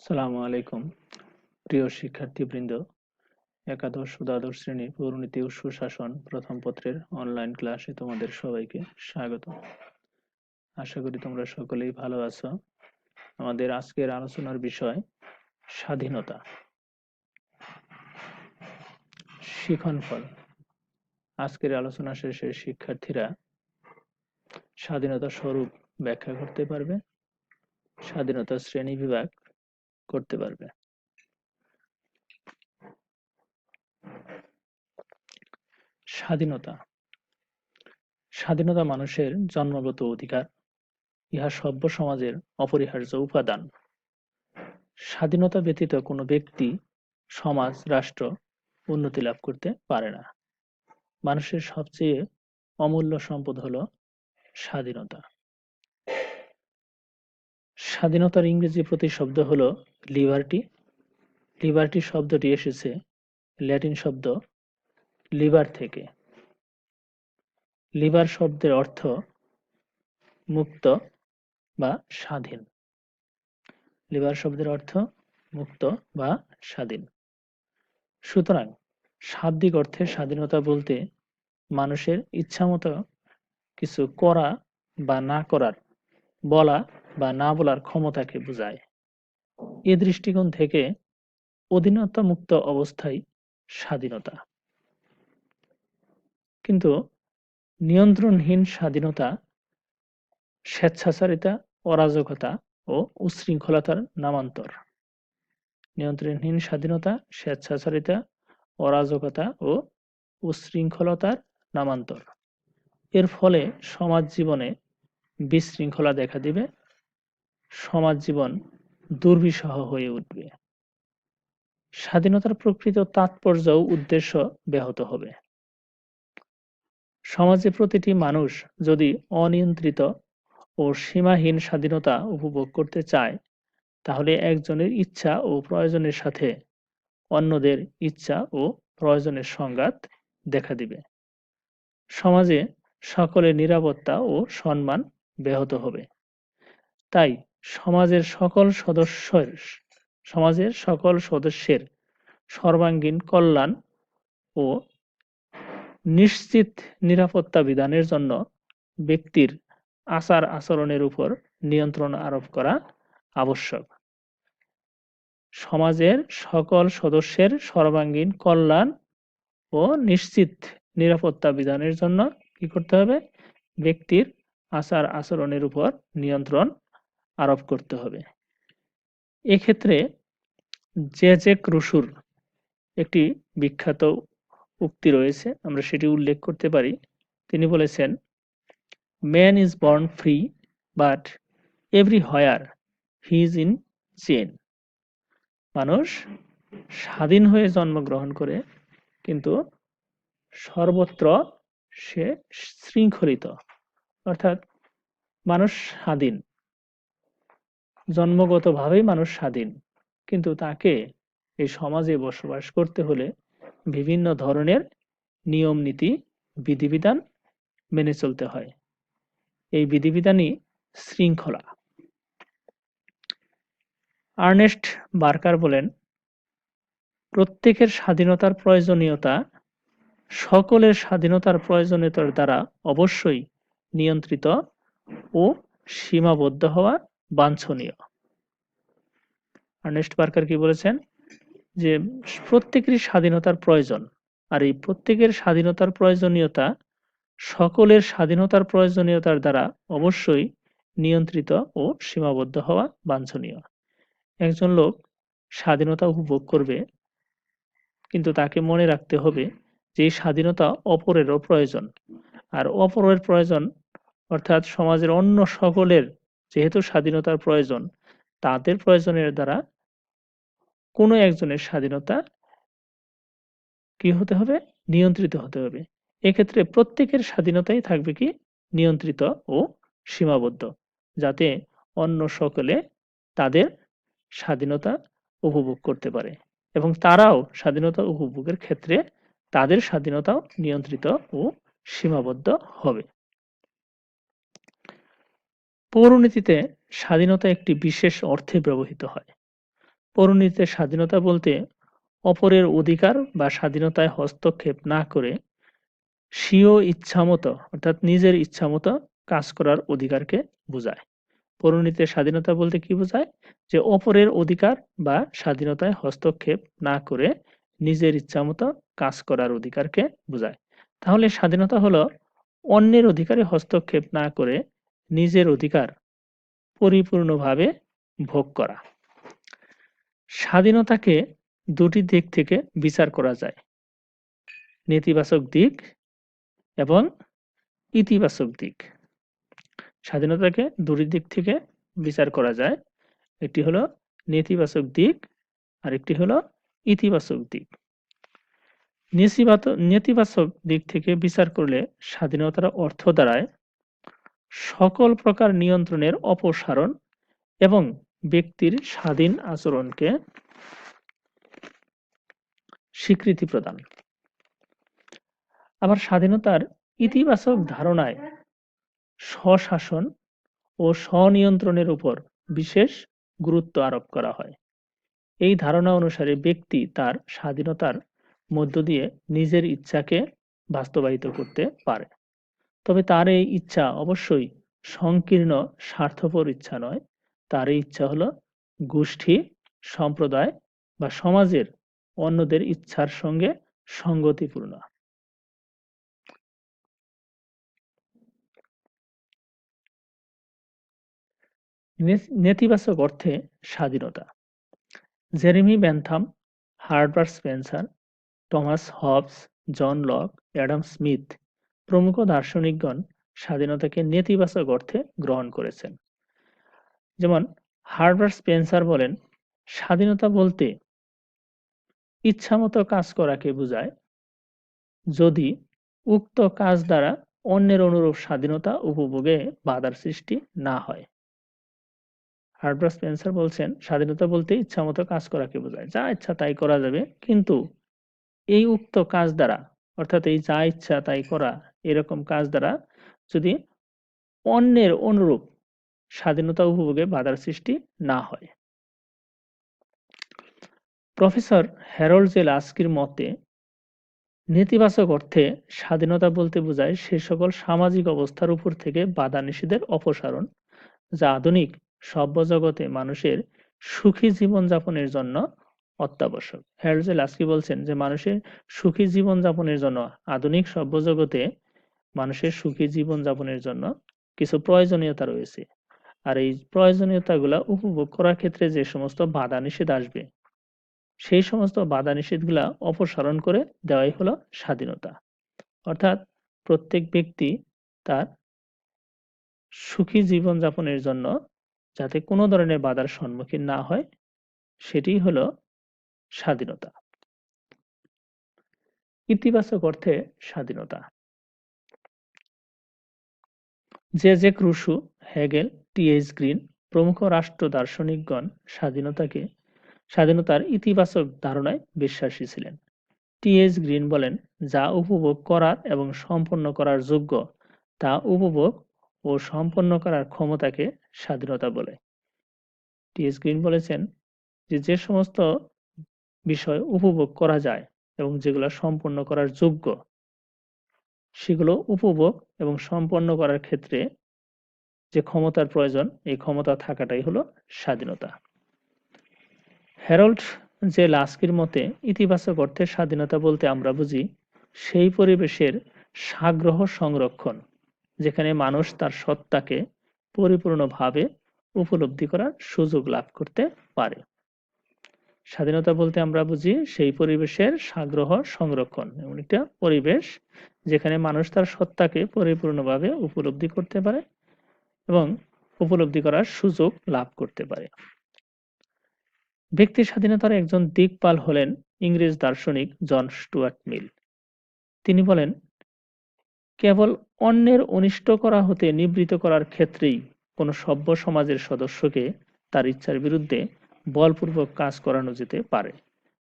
আসসালামু আলাইকুম প্রিয় শিক্ষার্থীবৃন্দ। একাদশ ও দ্বাদশ শ্রেণীর পরিণতি ও সুশাসন প্রথম পত্রের অনলাইন ক্লাসে তোমাদের সবাইকে স্বাগত। আশা করি তোমরা সকলেই ভালো আছো। আমাদের আজকের আলোচনার বিষয় স্বাধীনতা। শিক্ষণফল। আজকের আলোচনা শেষে শিক্ষার্থীরা স্বাধীনতা স্বরূপ ব্যাখ্যা করতে পারবে, স্বাধীনতা শ্রেণী বিভাগ করতে পারবে। স্বাধীনতা। স্বাধীনতা মানুষের জন্মগত অধিকার। ইহা সভ্য সমাজের অপরিহার্য উপাদান। স্বাধীনতা ব্যতীত কোনো ব্যক্তি, সমাজ, রাষ্ট্র উন্নতি লাভ করতে পারে না। মানুষের সবচেয়ে অমূল্য সম্পদ হলো স্বাধীনতা। স্বাধীনতার ইংরেজি প্রতিশব্দ হলো লিবার্টি। লিবার্টি শব্দটি এসেছে ল্যাটিন শব্দ লিবার থেকে। লিবার শব্দের অর্থ মুক্ত বা স্বাধীন। লিবার শব্দের অর্থ মুক্ত বা স্বাধীন। সুতরাং শাব্দিক অর্থে স্বাধীনতা বলতে মানুষের ইচ্ছামতো কিছু করা বা না করার, বলা বা না বলার ক্ষমতাকে বোঝায়। এ দৃষ্টিকোণ থেকে অধীনতামুক্ত অবস্থাই স্বাধীনতা। কিন্তু নিয়ন্ত্রণহীন স্বাধীনতা স্বেচ্ছাচারিতা, অরাজকতা ও উচ্ছৃঙ্খলতার নামান্তর। নিয়ন্ত্রণহীন স্বাধীনতা স্বেচ্ছাচারিতা, অরাজকতা ও উচ্ছৃঙ্খলতার নামান্তর। এর ফলে সমাজ জীবনে বিশৃঙ্খলা দেখা দিবে, সমাজ জীবন দুর্বিষহ হয়ে উঠবে। স্বাধীনতার প্রকৃত তাৎপর্য ও উদ্দেশ্য ব্যাহত হবে। সমাজে প্রতিটি মানুষ যদি অনিয়ন্ত্রিত ও সীমাহীন স্বাধীনতা উপভোগ করতে চায়, তাহলে একজনের ইচ্ছা ও প্রয়োজনের সাথে অন্যদের ইচ্ছা ও প্রয়োজনের সংঘাত দেখা দিবে। সমাজে সকলের নিরাপত্তা ও সম্মান ব্যাহত হবে। তাই সমাজের সকল সদস্যের সর্বাঙ্গীন কল্যাণ ও নিশ্চিত নিরাপত্তা বিধানের জন্য ব্যক্তির আচার আচরণের উপর নিয়ন্ত্রণ আরোপ করা আবশ্যক। সমাজের সকল সদস্যের সর্বাঙ্গীন কল্যাণ ও নিশ্চিত নিরাপত্তা বিধানের জন্য কি করতে হবে? ব্যক্তির আচার আচরণের উপর নিয়ন্ত্রণ আরোপ করতে হবে। এক্ষেত্রে জেজেক রুসোর একটি বিখ্যাত উক্তি রয়েছে, আমরা সেটি উল্লেখ করতে পারি। তিনি বলেছেন, man is born free, but everywhere he is in chain. মানুষ স্বাধীন হয়ে জন্মগ্রহণ করে, কিন্তু সর্বত্র সে শৃঙ্খলিত। অর্থাৎ মানুষ স্বাধীন, জন্মগতভাবেই মানুষ স্বাধীন, কিন্তু তাকে এই সমাজে বসবাস করতে হলে বিভিন্ন ধরনের নিয়ম নীতি, বিধিবিধান মেনে চলতে হয়। এই বিধিবিধানই শৃঙ্খলা। আর্নেস্ট বার্কার বলেন, প্রত্যেকের স্বাধীনতার প্রয়োজনীয়তা সকলের স্বাধীনতার প্রয়োজনীয়তার দ্বারা অবশ্যই নিয়ন্ত্রিত ও সীমাবদ্ধ হওয়া বাঞ্ছনীয়। আর্নেস্ট বার্কার কি বলেছেন? যে প্রত্যেকেরই স্বাধীনতার প্রয়োজন, আর এই প্রত্যেকের স্বাধীনতার প্রয়োজনীয়তা সকলের স্বাধীনতার প্রয়োজনীয়তার দ্বারা অবশ্যই নিয়ন্ত্রিত ও সীমাবদ্ধ হওয়া বাঞ্ছনীয়। একজন লোক স্বাধীনতা উপভোগ করবে, কিন্তু তাকে মনে রাখতে হবে যে এই স্বাধীনতা অপরেরও প্রয়োজন। আর অপরের প্রয়োজন অর্থাৎ সমাজের অন্য সকলের যেহেতু স্বাধীনতার প্রয়োজন, তাদের প্রয়োজনের দ্বারা কোনো একজনের স্বাধীনতা কি হতে হবে? নিয়ন্ত্রিত হতে হবে। এক্ষেত্রে প্রত্যেকের স্বাধীনতাই থাকবে কি? নিয়ন্ত্রিত ও সীমাবদ্ধ, যাতে অন্য সকলে তাদের স্বাধীনতা উপভোগ করতে পারে এবং তারাও স্বাধীনতা উপভোগের ক্ষেত্রে তাদের স্বাধীনতাও নিয়ন্ত্রিত ও সীমাবদ্ধ হবে। পৌরনীতিতে স্বাধীনতা একটি বিশেষ অর্থে ব্যবহৃত হয়। পরিণীতে স্বাধীনতা বলতে অপরের অধিকার বা স্বাধীনতায় হস্তক্ষেপ না করে স্বীয় ইচ্ছামতো অর্থাৎ নিজের ইচ্ছামতো কাজ করার অধিকারকে বোঝায়। পরিণীতে স্বাধীনতা বলতে কি বোঝায়? যে অপরের অধিকার বা স্বাধীনতায় হস্তক্ষেপ না করে নিজের ইচ্ছামতো কাজ করার অধিকারকে বোঝায়। তাহলে স্বাধীনতা হলো অন্যের অধিকারে হস্তক্ষেপ না করে নিজের অধিকার পরিপূর্ণভাবে ভোগ করা। স্বাধীনতাকে দুটি দিক থেকে বিচার করা যায়, নেতিবাচক দিক এবং ইতিবাচক দিক। স্বাধীনতাকে দুটি দিক থেকে বিচার করা যায়, একটি হলো নেতিবাচক দিক আর একটি হলো ইতিবাচক দিক। নেতিবাচক দিক থেকে বিচার করলে স্বাধীনতার অর্থ দাঁড়ায় সকল প্রকার নিয়ন্ত্রণের অপসারণ এবং ব্যক্তির স্বাধীন আচরণকে স্বীকৃতি প্রদান। আবার স্বাধীনতার ইতিবাচক ধারণায় স্বশাসন ও স্বনিয়ন্ত্রণের উপর বিশেষ গুরুত্ব আরোপ করা হয়। এই ধারণা অনুসারে ব্যক্তি তার স্বাধীনতার মধ্য দিয়ে নিজের ইচ্ছাকে বাস্তবায়িত করতে পারে। তবে তার এই ইচ্ছা অবশ্যই সংকীর্ণ স্বার্থপর ইচ্ছা নয়, তার এই ইচ্ছা হলো গোষ্ঠী, সম্প্রদায় বা সমাজের অন্যদের ইচ্ছার সঙ্গে সঙ্গতিপূর্ণ। নেতিবাচক অর্থে স্বাধীনতা। Jeremy Bentham, Herbert Spencer, Thomas Hobbes, John Locke, Adam Smith প্রমুখ দার্শনিকগণ স্বাধীনতাকে নেতিবাচক অর্থে গ্রহণ করেছেন। যেমন হার্বার্ট স্পেন্সার বলেন, স্বাধীনতা বলতে ইচ্ছামতো কাজ করাকে বোঝায় যদি উক্ত কাজ দ্বারা অন্যের অনুরূপ স্বাধীনতা উপভোগে বাধার সৃষ্টি না হয়। হার্বার্ট স্পেন্সার বলছেন, স্বাধীনতা বলতে ইচ্ছামতো কাজ করাকে বোঝায়, যা ইচ্ছা তাই করা যাবে, কিন্তু এই উক্ত কাজ দ্বারা অর্থাৎ এই যা ইচ্ছা তাই করা এরকম কাজ দ্বারা যদি অন্যের অনুরূপ স্বাধীনতা উপভোগে বাধার সৃষ্টি না হয়। প্রফেসর হ্যারল্ড জে লাস্কির মতে নেতিবাচক অর্থে স্বাধীনতা বলতে বোঝায় সে সকল সামাজিক অবস্থার উপর থেকে বাধা নিষেধের অপসারণ যা আধুনিক সভ্য জগতে মানুষের সুখী জীবনযাপনের জন্য অত্যাবশ্যক। হ্যারল্ড জে লাস্কি বলছেন যে মানুষের সুখী জীবনযাপনের জন্য আধুনিক সভ্য জগতে মানুষের সুখী জীবনযাপনের জন্য কিছু প্রয়োজনীয়তা রয়েছে, আর এই প্রয়োজনীয়তাগুলা উপভোগ করার ক্ষেত্রে যে সমস্ত বাধা নিষেধ আসবে সেই সমস্ত বাধা নিষেধগুলা অপসারণ করে দেওয়াই হলো স্বাধীনতা। অর্থাৎ প্রত্যেক ব্যক্তি তার সুখী জীবনযাপনের জন্য যাতে কোনো ধরনের বাধার সম্মুখীন না হয় সেটিই হলো স্বাধীনতা। ইতিবাচক অর্থে স্বাধীনতা। জেজেক রুসো, হেগেল, টি.এইচ. গ্রিন প্রমুখ রাষ্ট্র দার্শনিকগণ স্বাধীনতার ইতিবাচক ধারণায় বিশ্বাসী ছিলেন। টি.এইচ. গ্রিন বলেন, যা উপভোগ করার এবং সম্পন্ন করার যোগ্য তা উপভোগ ও সম্পন্ন করার ক্ষমতাকে স্বাধীনতা বলে। টি.এইচ. গ্রিন বলেছেন যে সমস্ত বিষয় উপভোগ করা যায় এবং যেগুলো সম্পন্ন করার যোগ্য সেগুলো উপভোগ এবং সম্পন্ন করার ক্ষেত্রে যে ক্ষমতার প্রয়োজন এই ক্ষমতা থাকাটাই হলো স্বাধীনতা। হ্যারল্ড জে লাস্কির মতে ইতিবাচক অর্থে স্বাধীনতা বলতে আমরা বুঝি সেই পরিবেশের সাগ্রহ সংরক্ষণ যেখানে মানুষ তার সত্তাকে পরিপূর্ণভাবে উপলব্ধি করার সুযোগ লাভ করতে পারে। স্বাধীনতা বলতে আমরা বুঝি সেই পরিবেশের সাগ্রহ সংরক্ষণ, এমন একটা পরিবেশ যেখানে মানুষ তার সত্তাকে পরিপূর্ণভাবে উপলব্ধি করতে পারে এবং উপলব্ধি করার সুযোগ লাভ করতে পারে। ব্যক্তি স্বাধীনতার একজন দিকপাল হলেন ইংরেজ দার্শনিক জন স্টুয়ার্ট মিল। তিনি বলেন, কেবল অন্যের অনিষ্ট করা হতে নিবৃত্ত করার ক্ষেত্রেই কোনো সভ্য সমাজের সদস্যকে তার ইচ্ছার বিরুদ্ধে বলপূর্বক কাজ করানো যেতে পারে।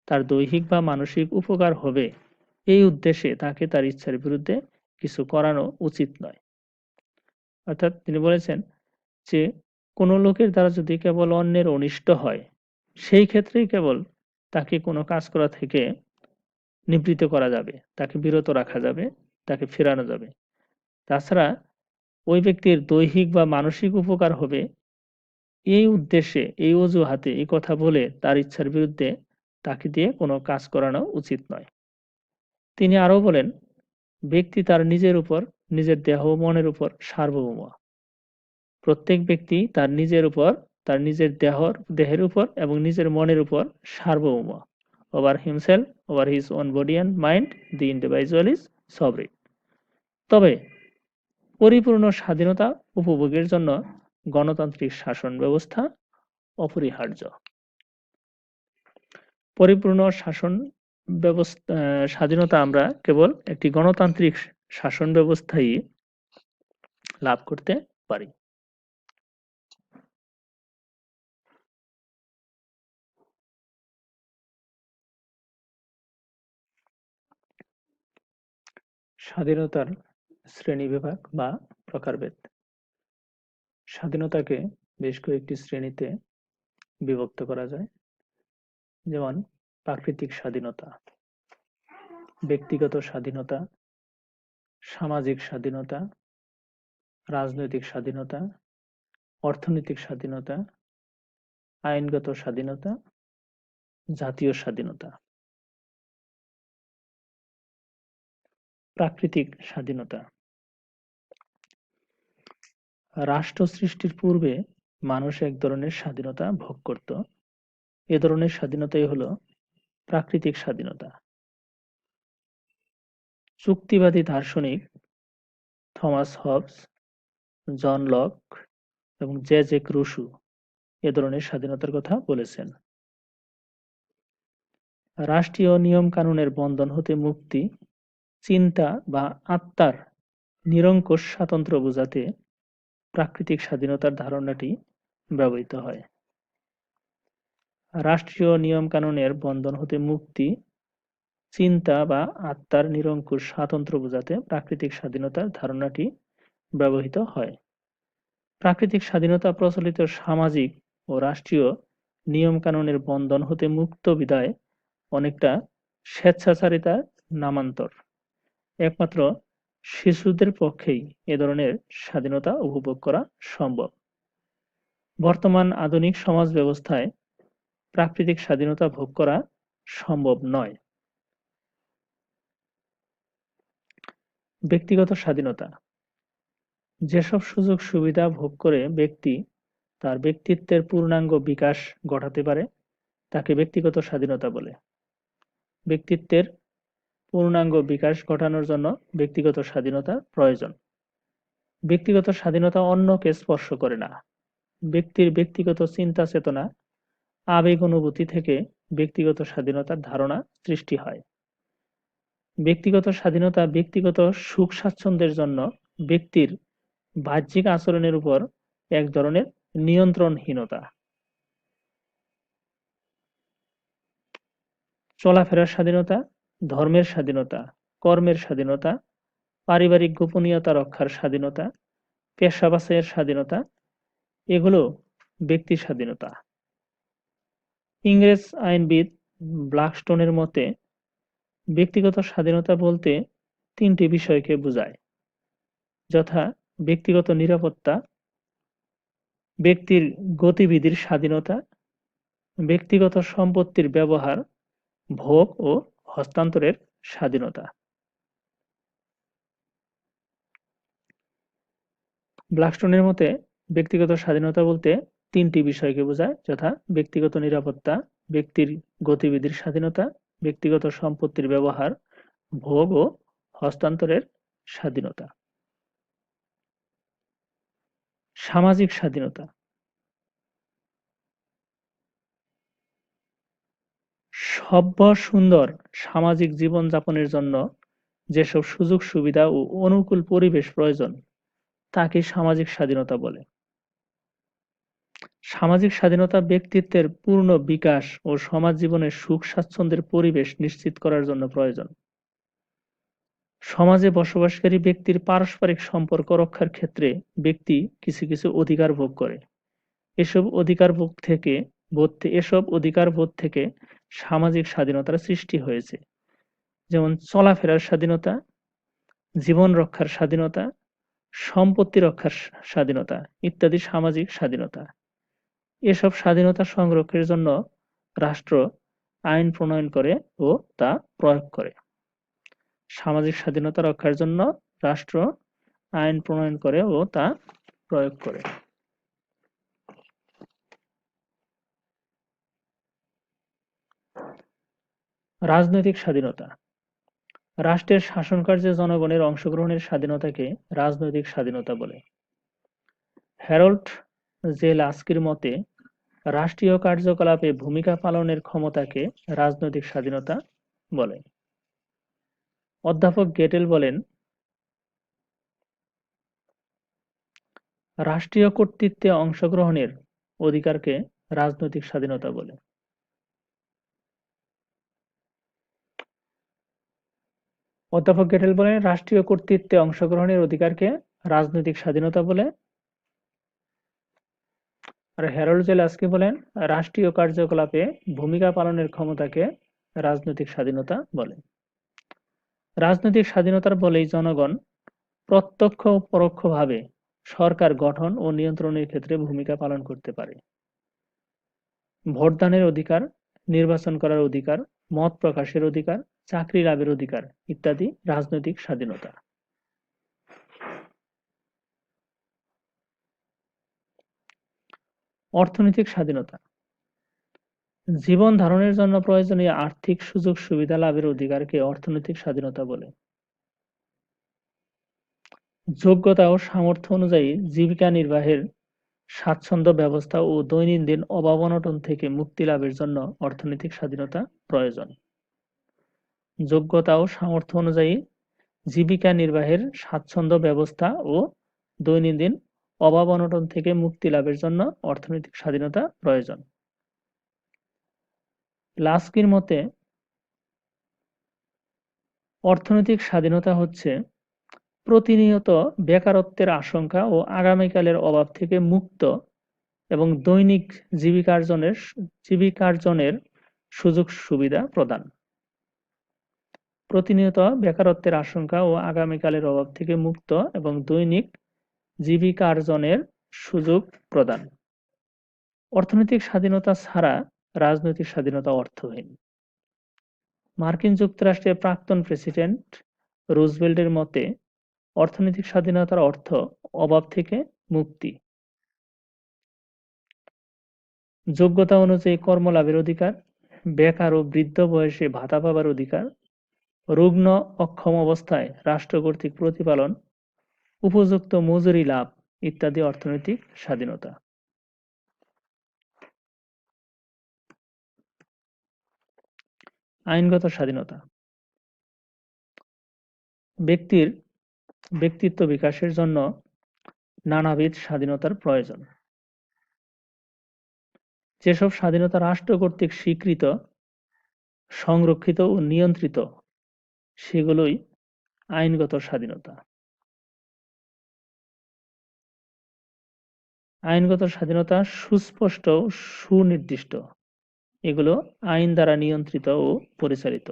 তার দৈহিক বা মানসিক উপকার হবে এই উদ্দেশ্যে তাকে তার ইচ্ছার বিরুদ্ধে কিছু করানো উচিত নয়। অর্থাৎ তিনি বলেছেন যে কোনো লোকের দ্বারা যদি কেবল অন্যের অনিষ্ট হয় সেই ক্ষেত্রেই কেবল তাকে কোনো কাজ করা থেকে নিবৃত্ত করা যাবে, তাকে বিরত রাখা যাবে, তাকে ফেরানো যাবে। তাছাড়া ওই ব্যক্তির দৈহিক বা মানসিক উপকার হবে এই উদ্দেশ্যে, এই অজুহাতে এই কথা বলে তার ইচ্ছার বিরুদ্ধে তাকে দিয়ে কোনো কাজ করানো উচিত নয়। তিনি আরও বলেন, ব্যক্তি তার নিজের উপর, নিজের দেহ ও মনের উপর সার্বভৌম। প্রত্যেক ব্যক্তি তার নিজের উপর, তার নিজের দেহের উপর এবং নিজের মনের উপর সার্বভৌম। Over himself, over his own body and mind, the individual is sovereign. তবে পরিপূর্ণ স্বাধীনতা উপভোগের জন্য গণতান্ত্রিক শাসন ব্যবস্থা অপরিহার্য। পরিপূর্ণ শাসন ব্যবস্থা, স্বাধীনতা আমরা কেবল একটি গণতান্ত্রিক শাসন ব্যবস্থায় লাভ করতে পারি। স্বাধীনতার শ্রেণীবিভাগ বা প্রকারভেদ। স্বাধীনতাকে বেশ কয়েকটি শ্রেণীতে বিভক্ত করা যায়, যেমন প্রাকৃতিক স্বাধীনতা, ব্যক্তিগত স্বাধীনতা, সামাজিক স্বাধীনতা, রাজনৈতিক স্বাধীনতা, অর্থনৈতিক স্বাধীনতা, আইনগত স্বাধীনতা, জাতীয় স্বাধীনতা। প্রাকৃতিক স্বাধীনতা। রাষ্ট্র সৃষ্টির পূর্বে মানুষ এক ধরনের স্বাধীনতা ভোগ করত। এ ধরনের স্বাধীনতাই হলো প্রাকৃতিক স্বাধীনতা। যুক্তিবাদী দার্শনিক থমাস হবস, জন লক এবং জেক রুসো এ ধরনের স্বাধীনতার কথা বলেছেন। রাষ্ট্রীয় নিয়ম কানুনের বন্ধন হতে মুক্তি, চিন্তা বা আত্মার নিরঙ্কুশ স্বাতন্ত্র্য বোঝাতে প্রাকৃতিক স্বাধীনতার ধারণাটি ব্যবহৃত হয়। রাষ্ট্রীয় নিয়ম কানুনের বন্ধন হতে মুক্তি, চিন্তা বা আত্মার নিরঙ্কুশ স্বাতন্ত্র্য বোঝাতে প্রাকৃতিক স্বাধীনতার ধারণাটি ব্যবহৃত হয়। প্রাকৃতিক স্বাধীনতা প্রচলিত সামাজিক ও রাষ্ট্রীয় নিয়ম কানুনের বন্ধন হতে মুক্ত বিধায় অনেকটা স্বেচ্ছাচারিতার নামান্তর। একমাত্র শিশুদের পক্ষেই এ ধরনের স্বাধীনতা উপভোগ করা সম্ভব। বর্তমান আধুনিক সমাজ ব্যবস্থায় প্রাকৃতিক স্বাধীনতা ভোগ করা সম্ভব নয়। ব্যক্তিগত স্বাধীনতা। যেসব সুযোগ সুবিধা ভোগ করে ব্যক্তি তার ব্যক্তিত্বের পূর্ণাঙ্গ বিকাশ ঘটাতে পারে তাকে ব্যক্তিগত স্বাধীনতা বলে। ব্যক্তিত্বের পূর্ণাঙ্গ বিকাশ ঘটানোর জন্য ব্যক্তিগত স্বাধীনতার প্রয়োজন। ব্যক্তিগত স্বাধীনতা অন্যকে স্পর্শ করে না। ব্যক্তির ব্যক্তিগত চিন্তা চেতনা, আবেগ অনুভূতি থেকে ব্যক্তিগত স্বাধীনতার ধারণা সৃষ্টি হয়। ব্যক্তিগত স্বাধীনতা ব্যক্তিগত সুখ স্বাচ্ছন্দ্যের জন্য ব্যক্তির বাহ্যিক আচরণের উপর এক ধরনের নিয়ন্ত্রণহীনতা। চলাফেরার স্বাধীনতা, ধর্মের স্বাধীনতা, কর্মের স্বাধীনতা, পারিবারিক গোপনীয়তা রক্ষার স্বাধীনতা, পেশা বাছাইয়ের স্বাধীনতা, এগুলো ব্যক্তি স্বাধীনতা। ইংরেজ আইনবিদ ব্ল্যাকস্টোনের মতে ব্যক্তিগত স্বাধীনতা বলতে তিনটি বিষয়কে বোঝায়, যথা ব্যক্তিগত নিরাপত্তা, ব্যক্তির গতিবিধির স্বাধীনতা, ব্যক্তিগত সম্পত্তির ব্যবহার, ভোগ ও হস্তান্তরের স্বাধীনতা। ব্ল্যাকস্টোনের মতে ব্যক্তিগত স্বাধীনতা বলতে তিনটি বিষয়কে বোঝায়, যথা ব্যক্তিগত নিরাপত্তা, ব্যক্তির গতিবিধির স্বাধীনতা, ব্যক্তিগত সম্পত্তির ব্যবহার, ভোগ ও হস্তান্তরের স্বাধীনতা। সামাজিক স্বাধীনতা। সভ্য সুন্দর সামাজিক জীবনযাপনের জন্য যেসব সুযোগ সুবিধা ও অনুকূল পরিবেশ প্রয়োজন তাকে সামাজিক স্বাধীনতা বলে। সামাজিক স্বাধীনতা ব্যক্তিত্বের পূর্ণ বিকাশ ও সমাজ জীবনের সুখ স্বাচ্ছন্দ্যের পরিবেশ নিশ্চিত করার জন্য প্রয়োজন। সমাজে বসবাসকারী ব্যক্তির পারস্পরিক সম্পর্ক রক্ষার ক্ষেত্রে ব্যক্তি কিছু কিছু অধিকার ভোগ করে। এসব অধিকার ভোগ থেকে এসব অধিকার বোধ থেকে সামাজিক স্বাধীনতার সৃষ্টি হয়েছে, যেমন চলাফেরার স্বাধীনতা, জীবন রক্ষার স্বাধীনতা, সম্পত্তি রক্ষার স্বাধীনতা ইত্যাদি সামাজিক স্বাধীনতা। এসব স্বাধীনতা সংরক্ষণের জন্য রাষ্ট্র আইন প্রণয়ন করে ও তা প্রয়োগ করে। সামাজিক স্বাধীনতা রক্ষার জন্য রাষ্ট্র আইন প্রণয়ন করে ও তা প্রয়োগ করে। রাজনৈতিক স্বাধীনতা। রাষ্ট্রের শাসনকার্যে জনগণের অংশগ্রহণের স্বাধীনতাকে রাজনৈতিক স্বাধীনতা বলে। হ্যারল্ড জে লাস্কির মতে রাষ্ট্রীয় কার্যকলাপে ভূমিকা পালনের ক্ষমতাকে রাজনৈতিক স্বাধীনতা বলে। অধ্যাপক গেটেল বলেন, রাষ্ট্রীয় কর্তৃত্বে অংশগ্রহণের অধিকারকে রাজনৈতিক স্বাধীনতা বলে। অধ্যাপক গেটেল বলেন, রাষ্ট্রীয় কর্তৃত্বে অংশগ্রহণের অধিকারকে রাজনৈতিক স্বাধীনতা বলে। আর হ্যারল্ড জে লাস্কি বলেন, রাষ্ট্রীয় কার্যকলাপে ভূমিকা পালনের ক্ষমতাকে রাজনৈতিক স্বাধীনতা বলে। রাজনৈতিক স্বাধীনতার বলেই জনগণ প্রত্যক্ষ ও পরোক্ষভাবে সরকার গঠন ও নিয়ন্ত্রণের ক্ষেত্রে ভূমিকা পালন করতে পারে। ভোটদানের অধিকার, নির্বাচন করার অধিকার, মত প্রকাশের অধিকার, চাকরি লাভের অধিকার ইত্যাদি রাজনৈতিক স্বাধীনতা। অর্থনৈতিক স্বাধীনতা। জীবন ধারণের জন্য প্রয়োজনীয় আর্থিক সুযোগ সুবিধা লাভের অধিকারকে অর্থনৈতিক স্বাধীনতা বলে। যোগ্যতা ও সামর্থ্য অনুযায়ী জীবিকা নির্বাহের স্বাচ্ছন্দ্য ব্যবস্থা ও দৈনন্দিন অভাব-অনটন থেকে মুক্তি লাভের জন্য অর্থনৈতিক স্বাধীনতা প্রয়োজন। যোগ্যতা ও সামর্থ্য অনুযায়ী জীবিকা নির্বাহের স্বাচ্ছন্দ্য ব্যবস্থা ও দৈনন্দিন অভাব-অনটন থেকে মুক্তি লাভের জন্য অর্থনৈতিক স্বাধীনতা প্রয়োজন। লাস্কির মতে অর্থনৈতিক স্বাধীনতা হচ্ছে প্রতিনিয়ত বেকারত্বের আশঙ্কা ও আগামীকালের অভাব থেকে মুক্ত এবং দৈনিক জীবিকার্জনের সুযোগ সুবিধা প্রদান। প্রতিনিয়ত বেকারত্বের আশঙ্কা ও আগামীকালের অভাব থেকে মুক্ত এবং দৈনিক জীবিকার্জনের সুযোগ প্রদান। অর্থনৈতিক স্বাধীনতা ছাড়া রাজনৈতিক স্বাধীনতা অর্থহীন। মার্কিন যুক্তরাষ্ট্রের প্রাক্তন প্রেসিডেন্ট রুজভেল্টের মতে অর্থনৈতিক স্বাধীনতার অর্থ অভাব থেকে মুক্তি, যোগ্যতা অনুযায়ী কর্মলাভের অধিকার, বেকার ও বৃদ্ধ বয়সে ভাতা পাবার অধিকার, রুগ্ন অক্ষম অবস্থায় রাষ্ট্র কর্তৃক প্রতিপালন, উপযুক্ত মজুরি লাভ ইত্যাদি অর্থনৈতিক স্বাধীনতা। আইনগত স্বাধীনতা। ব্যক্তির ব্যক্তিত্ব বিকাশের জন্য নানাবিধ স্বাধীনতার প্রয়োজন। যেসব স্বাধীনতা রাষ্ট্র কর্তৃক স্বীকৃত, সংরক্ষিত ও নিয়ন্ত্রিত সেগুলোই আইনগত স্বাধীনতা। আইনগত স্বাধীনতা সুস্পষ্ট ও সুনির্দিষ্ট, এগুলো আইন দ্বারা নিয়ন্ত্রিত ও পরিচালিত।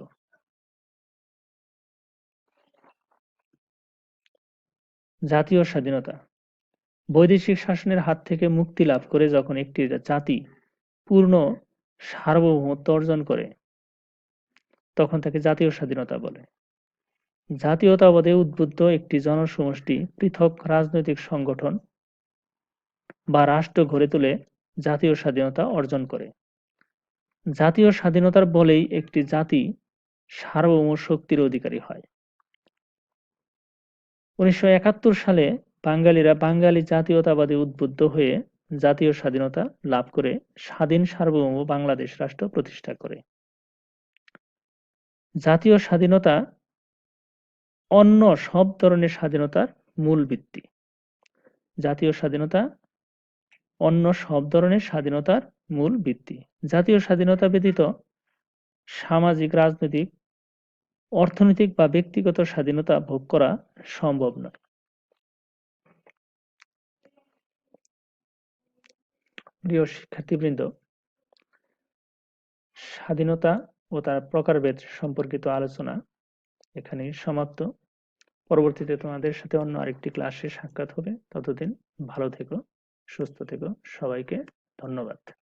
জাতীয় স্বাধীনতা। বৈদেশিক শাসনের হাত থেকে মুক্তি লাভ করে যখন একটি জাতি পূর্ণ সার্বভৌমত্ব অর্জন করে তখন তাকে জাতীয় স্বাধীনতা বলে। জাতীয়তাবাদে উদ্বুদ্ধ একটি জনসমষ্টি পৃথক রাজনৈতিক সংগঠন বা রাষ্ট্র গড়ে তুলে জাতীয় স্বাধীনতা অর্জন করে। জাতীয় স্বাধীনতার বলেই একটি জাতি সার্বভৌম শক্তির অধিকারী হয়। 1971 সালে বাঙালিরা বাঙালি জাতীয়তাবাদে উদ্বুদ্ধ হয়ে জাতীয় স্বাধীনতা লাভ করে স্বাধীন সার্বভৌম বাংলাদেশ রাষ্ট্র প্রতিষ্ঠা করে। জাতীয় স্বাধীনতা অন্য সব ধরনের স্বাধীনতার মূল ভিত্তি। জাতীয় স্বাধীনতা অন্য সব ধরনের স্বাধীনতার মূল ভিত্তি। জাতীয় স্বাধীনতা ব্যতীত সামাজিক, রাজনৈতিক, অর্থনৈতিক বা ব্যক্তিগত স্বাধীনতা ভোগ করা সম্ভব নয়। প্রিয় শিক্ষার্থীবৃন্দ, স্বাধীনতা ও তার প্রকারভেদ সম্পর্কিত আলোচনা এখানেই সমাপ্ত। পরবর্তীতে তোমাদের সাথে অন্য আরেকটি ক্লাসে সাক্ষাৎ হবে। ততদিন ভালো থেকো, সুস্থ থেকো। সবাইকে ধন্যবাদ।